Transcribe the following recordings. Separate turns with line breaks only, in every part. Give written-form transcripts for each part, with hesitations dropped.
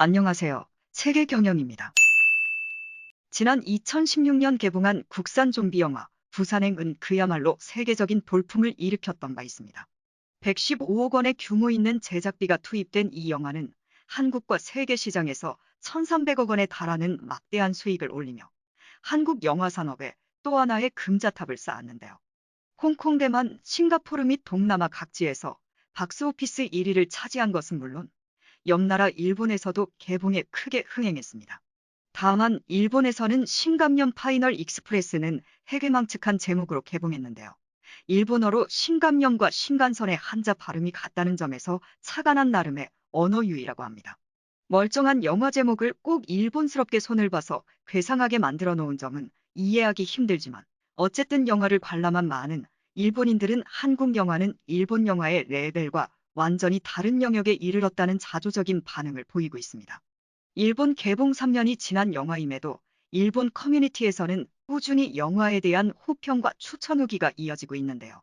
안녕하세요. 세계경영입니다. 지난 2016년 개봉한 국산 좀비 영화 부산행은 그야말로 세계적인 돌풍을 일으켰던 바 있습니다. 115억 원의 규모 있는 제작비가 투입된 이 영화는 한국과 세계 시장에서 1,300억 원에 달하는 막대한 수익을 올리며 한국 영화 산업에 또 하나의 금자탑을 쌓았는데요. 홍콩, 대만, 싱가포르 및 동남아 각지에서 박스오피스 1위를 차지한 것은 물론 옆나라 일본에서도 개봉에 크게 흥행했습니다. 다만 일본에서는 신감년 파이널 익스프레스는 해괴망측한 제목으로 개봉했는데요. 일본어로 신감년과 신간선의 한자 발음이 같다는 점에서 차가 난 나름의 언어 유희라고 합니다. 멀쩡한 영화 제목을 꼭 일본스럽게 손을 봐서 괴상하게 만들어 놓은 점은 이해하기 힘들지만 어쨌든 영화를 관람한 많은 일본인들은 한국 영화는 일본 영화의 레벨과 완전히 다른 영역에 이르렀다는 자조적인 반응을 보이고 있습니다. 일본 개봉 3년이 지난 영화임에도 일본 커뮤니티에서는 꾸준히 영화에 대한 호평과 추천 후기가 이어지고 있는데요.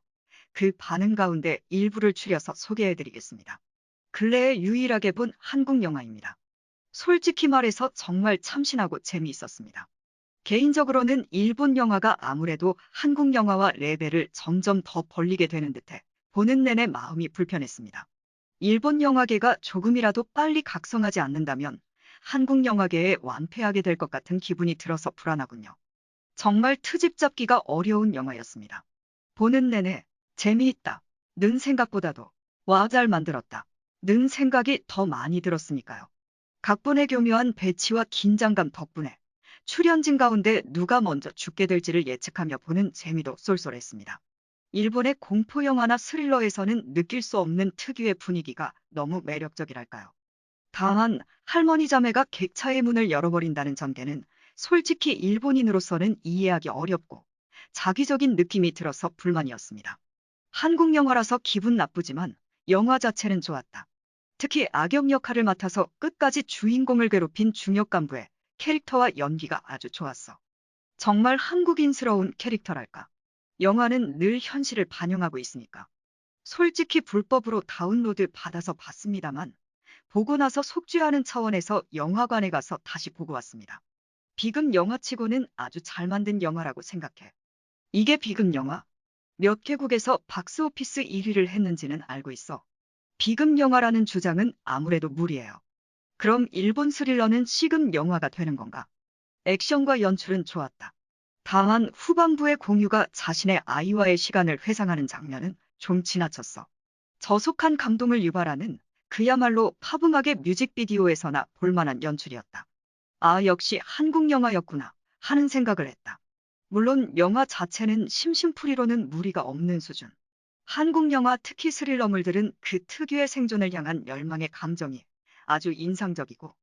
그 반응 가운데 일부를 추려서 소개해드리겠습니다. 근래에 유일하게 본 한국 영화입니다. 솔직히 말해서 정말 참신하고 재미있었습니다. 개인적으로는 일본 영화가 아무래도 한국 영화와 레벨을 점점 더 벌리게 되는 듯해 보는 내내 마음이 불편했습니다. 일본 영화계가 조금이라도 빨리 각성하지 않는다면 한국 영화계에 완패하게 될 것 같은 기분이 들어서 불안하군요. 정말 트집 잡기가 어려운 영화였습니다. 보는 내내 재미있다 는 생각보다도 와 잘 만들었다 는 생각이 더 많이 들었으니까요. 각본의 교묘한 배치와 긴장감 덕분에 출연진 가운데 누가 먼저 죽게 될지를 예측하며 보는 재미도 쏠쏠했습니다. 일본의 공포 영화나 스릴러에서는 느낄 수 없는 특유의 분위기가 너무 매력적이랄까요. 다만 할머니 자매가 객차의 문을 열어버린다는 전개는 솔직히 일본인으로서는 이해하기 어렵고 자기적인 느낌이 들어서 불만이었습니다. 한국 영화라서 기분 나쁘지만 영화 자체는 좋았다. 특히 악역 역할을 맡아서 끝까지 주인공을 괴롭힌 중역 간부의 캐릭터와 연기가 아주 좋았어. 정말 한국인스러운 캐릭터랄까. 영화는 늘 현실을 반영하고 있으니까. 솔직히 불법으로 다운로드 받아서 봤습니다만 보고 나서 속죄하는 차원에서 영화관에 가서 다시 보고 왔습니다. 비극 영화치고는 아주 잘 만든 영화라고 생각해. 이게 비극 영화? 몇 개국에서 박스오피스 1위를 했는지는 알고 있어. 비극 영화라는 주장은 아무래도 무리예요. 그럼 일본 스릴러는 C급 영화가 되는 건가? 액션과 연출은 좋았다. 다만 후반부의 공유가 자신의 아이와의 시간을 회상하는 장면은 좀 지나쳤어. 저속한 감동을 유발하는 그야말로 팝음악의 뮤직비디오에서나 볼만한 연출이었다. 아, 역시 한국 영화였구나 하는 생각을 했다. 물론 영화 자체는 심심풀이로는 무리가 없는 수준. 한국 영화 특히 스릴러물들은 그 특유의 생존을 향한 열망의 감정이 아주 인상적이고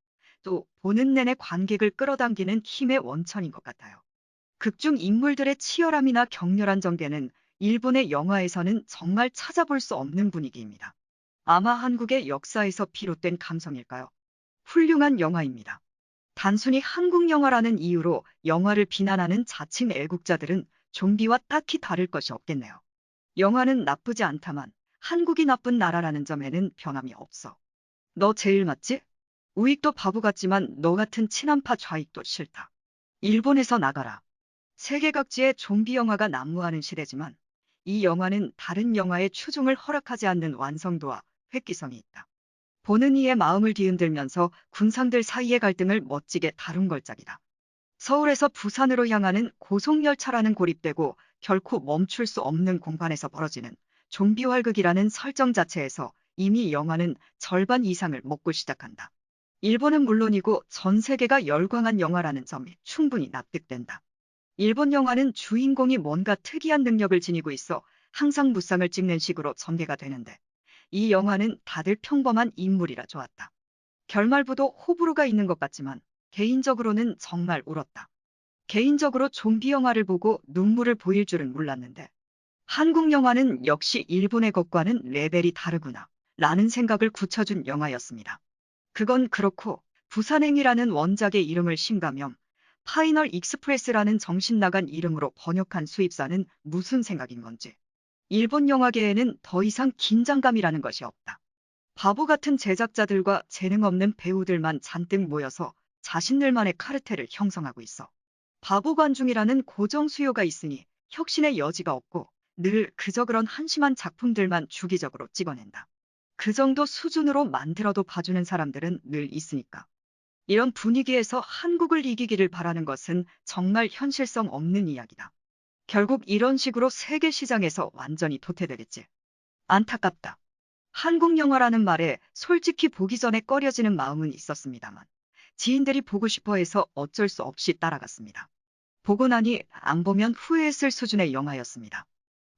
또 보는 내내 관객을 끌어당기는 힘의 원천인 것 같아요. 극중 인물들의 치열함이나 격렬한 전개는 일본의 영화에서는 정말 찾아볼 수 없는 분위기입니다. 아마 한국의 역사에서 비롯된 감성일까요? 훌륭한 영화입니다. 단순히 한국 영화라는 이유로 영화를 비난하는 자칭 애국자들은 좀비와 딱히 다를 것이 없겠네요. 영화는 나쁘지 않다만 한국이 나쁜 나라라는 점에는 변함이 없어. 너 제일 맞지? 우익도 바보 같지만 너 같은 친한파 좌익도 싫다. 일본에서 나가라. 세계 각지의 좀비 영화가 난무하는 시대지만 이 영화는 다른 영화의 추종을 허락하지 않는 완성도와 획기성이 있다. 보는 이의 마음을 뒤흔들면서 군상들 사이의 갈등을 멋지게 다룬 걸작이다. 서울에서 부산으로 향하는 고속열차라는 고립되고 결코 멈출 수 없는 공간에서 벌어지는 좀비 활극이라는 설정 자체에서 이미 영화는 절반 이상을 먹고 시작한다. 일본은 물론이고 전 세계가 열광한 영화라는 점이 충분히 납득된다. 일본 영화는 주인공이 뭔가 특이한 능력을 지니고 있어 항상 무쌍을 찍는 식으로 전개가 되는데 이 영화는 다들 평범한 인물이라 좋았다. 결말부도 호불호가 있는 것 같지만 개인적으로는 정말 울었다. 개인적으로 좀비 영화를 보고 눈물을 보일 줄은 몰랐는데 한국 영화는 역시 일본의 것과는 레벨이 다르구나 라는 생각을 굳혀준 영화였습니다. 그건 그렇고 부산행이라는 원작의 이름을 신가면 파이널 익스프레스라는 정신나간 이름으로 번역한 수입사는 무슨 생각인 건지. 일본 영화계에는 더 이상 긴장감이라는 것이 없다. 바보 같은 제작자들과 재능 없는 배우들만 잔뜩 모여서 자신들만의 카르텔을 형성하고 있어. 바보 관중이라는 고정 수요가 있으니 혁신의 여지가 없고 늘 그저 그런 한심한 작품들만 주기적으로 찍어낸다. 그 정도 수준으로 만들어도 봐주는 사람들은 늘 있으니까. 이런 분위기에서 한국을 이기기를 바라는 것은 정말 현실성 없는 이야기다. 결국 이런 식으로 세계 시장에서 완전히 도태되겠지. 안타깝다. 한국 영화라는 말에 솔직히 보기 전에 꺼려지는 마음은 있었습니다만 지인들이 보고 싶어 해서 어쩔 수 없이 따라갔습니다. 보고 나니 안 보면 후회했을 수준의 영화였습니다.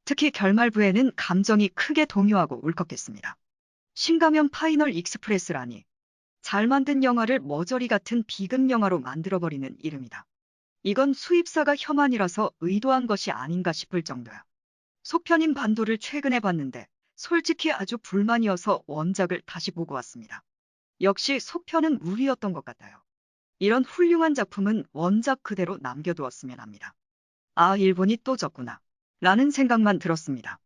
특히 결말부에는 감정이 크게 동요하고 울컥했습니다. 신가면 파이널 익스프레스라니. 잘 만든 영화를 머저리 같은 비극 영화로 만들어버리는 이름이다. 이건 수입사가 혐한이라서 의도한 것이 아닌가 싶을 정도야. 속편인 반도를 최근에 봤는데 솔직히 아주 불만이어서 원작을 다시 보고 왔습니다. 역시 속편은 무리였던 것 같아요. 이런 훌륭한 작품은 원작 그대로 남겨두었으면 합니다. 아, 일본이 또 졌구나. 라는 생각만 들었습니다.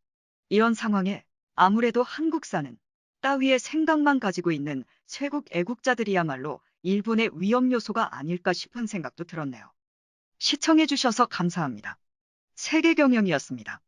이런 상황에 아무래도 한국사는 따위의 생각만 가지고 있는 쇄국 애국자들이야말로 일본의 위험 요소가 아닐까 싶은 생각도 들었네요. 시청해주셔서 감사합니다. 세계경영이었습니다.